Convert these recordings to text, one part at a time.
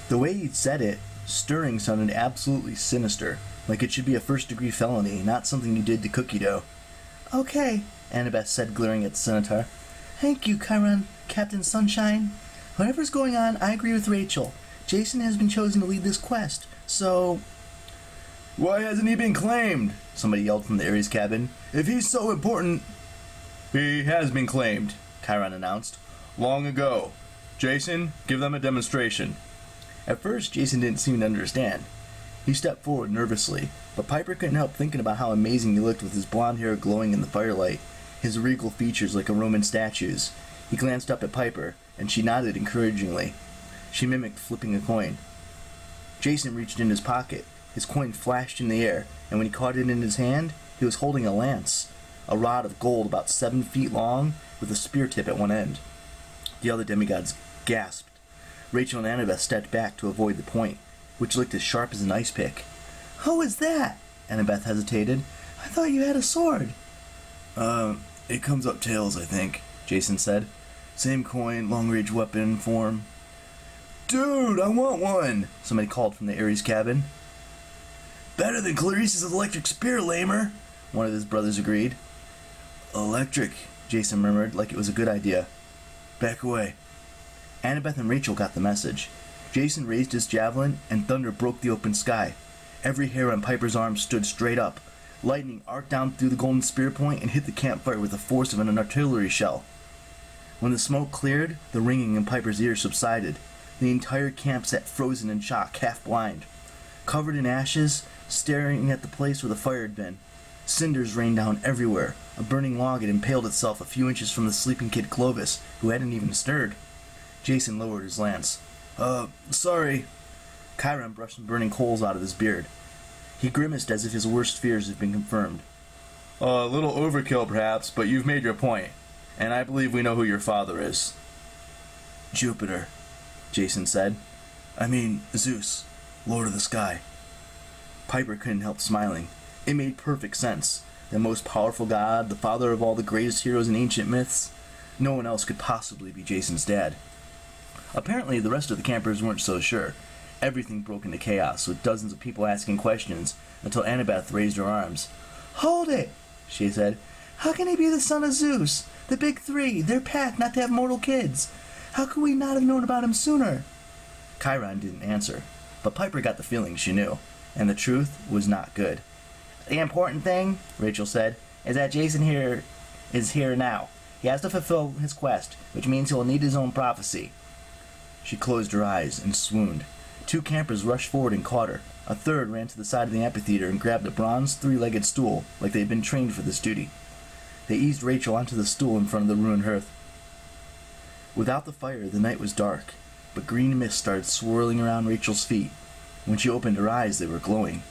The way he'd said it, stirring sounded absolutely sinister, like it should be a first-degree felony, not something you did to cookie dough. Okay, Annabeth said, glaring at the Centaur. Thank you, Chiron, Captain Sunshine. Whatever's going on, I agree with Rachel. Jason has been chosen to lead this quest, so... Why hasn't he been claimed? Somebody yelled from the Ares cabin. If he's so important... He has been claimed, Chiron announced. Long ago. Jason, give them a demonstration. At first, Jason didn't seem to understand. He stepped forward nervously, but Piper couldn't help thinking about how amazing he looked with his blonde hair glowing in the firelight, his regal features like a Roman statue's. He glanced up at Piper, and she nodded encouragingly. She mimicked flipping a coin. Jason reached in his pocket. His coin flashed in the air, and when he caught it in his hand, he was holding a lance, a rod of gold about 7 feet long, with a spear tip at one end. The other demigods gasped. Rachel and Annabeth stepped back to avoid the point, which looked as sharp as an ice pick. How is that? Annabeth hesitated. I thought you had a sword. It comes up tails, I think, Jason said. Same coin, long-range weapon form. Dude, I want one, somebody called from the Ares cabin. Better than Clarice's electric spear, lamer, one of his brothers agreed. Electric, Jason murmured, like it was a good idea. Back away. Annabeth and Rachel got the message. Jason raised his javelin, and thunder broke the open sky. Every hair on Piper's arm stood straight up. Lightning arced down through the golden spear point and hit the campfire with the force of an artillery shell. When the smoke cleared, the ringing in Piper's ears subsided. The entire camp sat frozen in shock, half blind. Covered in ashes, staring at the place where the fire had been. Cinders rained down everywhere. A burning log had impaled itself a few inches from the sleeping kid Clovis, who hadn't even stirred. Jason lowered his lance. Sorry. Chiron brushed some burning coals out of his beard. He grimaced as if his worst fears had been confirmed. A little overkill, perhaps, but you've made your point, and I believe we know who your father is. Jupiter, Jason said. I mean, Zeus, Lord of the Sky. Piper couldn't help smiling. It made perfect sense. The most powerful god, the father of all the greatest heroes in ancient myths. No one else could possibly be Jason's dad. Apparently, the rest of the campers weren't so sure. Everything broke into chaos, with dozens of people asking questions, until Annabeth raised her arms. Hold it, she said. How can he be the son of Zeus? The big three, their pact not to have mortal kids. How could we not have known about him sooner? Chiron didn't answer, but Piper got the feeling she knew, and the truth was not good. The important thing, Rachel said, is that Jason is here now. He has to fulfill his quest, which means he will need his own prophecy. She closed her eyes and swooned. 2 campers rushed forward and caught her. A third ran to the side of the amphitheater and grabbed a bronze 3-legged stool, like they had been trained for this duty. They eased Rachel onto the stool in front of the ruined hearth. Without the fire, the night was dark, but green mist started swirling around Rachel's feet. When she opened her eyes, they were glowing.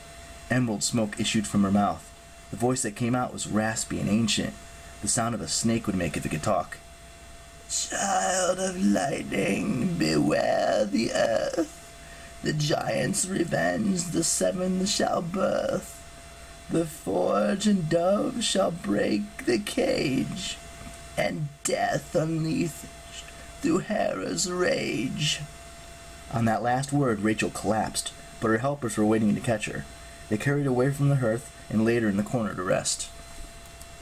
Emerald smoke issued from her mouth. The voice that came out was raspy and ancient, the sound of a snake would make if it could talk. Child of lightning, beware the earth. The giant's revenge the 7 shall birth. The forge and dove shall break the cage, and death unleashed through Hera's rage. On that last word, Rachel collapsed, but her helpers were waiting to catch her. They carried her away from the hearth and laid her in the corner to rest.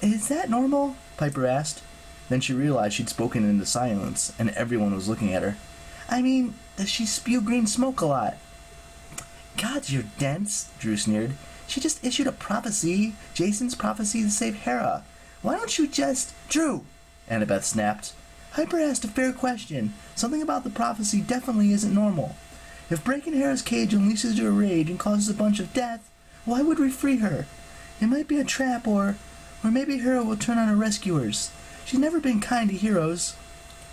Is that normal? Piper asked. Then she realized she'd spoken into silence, and everyone was looking at her. I mean, does she spew green smoke a lot? God, you're dense, Drew sneered. She just issued a prophecy, Jason's prophecy to save Hera. Why don't you just... Drew, Annabeth snapped. Piper asked a fair question. Something about the prophecy definitely isn't normal. If breaking Hera's cage unleashes her rage and causes a bunch of death, why would we free her? It might be a trap, or maybe Hera will turn on her rescuers. She's never been kind to heroes.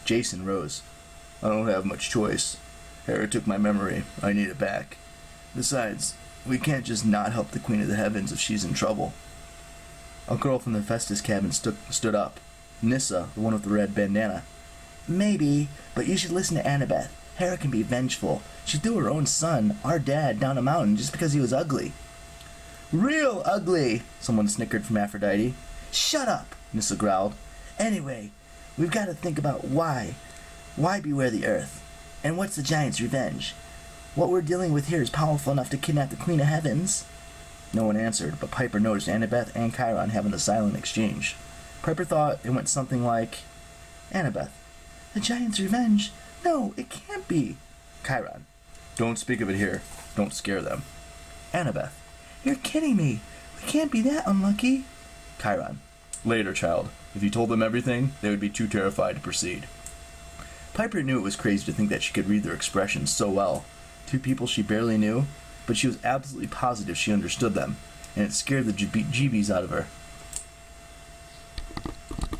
Jason rose. I don't have much choice. Hera took my memory. I need it back. Besides, we can't just not help the Queen of the Heavens if she's in trouble. A girl from the Festus cabin stood up. Nissa, the one with the red bandana. Maybe, but you should listen to Annabeth. Hera can be vengeful. She threw her own son, our dad, down a mountain just because he was ugly. Real ugly, someone snickered from Aphrodite. Shut up, Nissa growled. Anyway, we've got to think about why. Why beware the earth? And what's the giant's revenge? What we're dealing with here is powerful enough to kidnap the Queen of Heavens. No one answered, but Piper noticed Annabeth and Chiron having a silent exchange. Piper thought it went something like, Annabeth, the Giant's revenge? No, it can't be. Chiron, don't speak of it here. Don't scare them. Annabeth, you're kidding me. We can't be that unlucky. Chiron, later, child. If you told them everything, they would be too terrified to proceed. Piper knew it was crazy to think that she could read their expressions so well. Two people she barely knew, but she was absolutely positive she understood them, and it scared the jeebies out of her.